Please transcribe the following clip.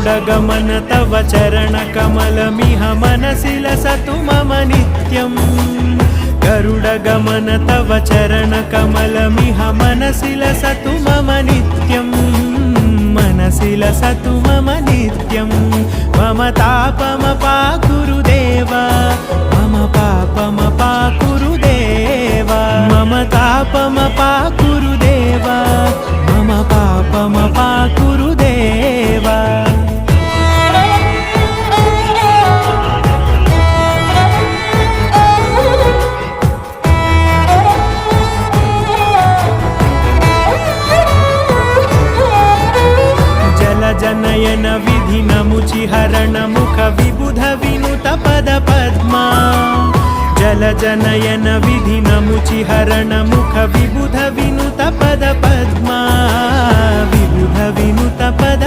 गरुडगमन तव चरणकमलमिह मनसि लसतु मम नित्यम् गरुडगमन तव चरणकमलमिह मनसि लसतु मम नित्यम् मनसि लसतु मम नित्यम् मम तापमपाकुरु देव मम पापमपाकुरु देव मम तापमपाकुरु देव मम पापमपाकुरु देव जनयन विधिनमुचिहरण मुख विबुध विनुत पद पद्मा जल जनयन विधिनमुचिहरण मुख विबुध विनुत पद पद्मा विबुध विनुत पद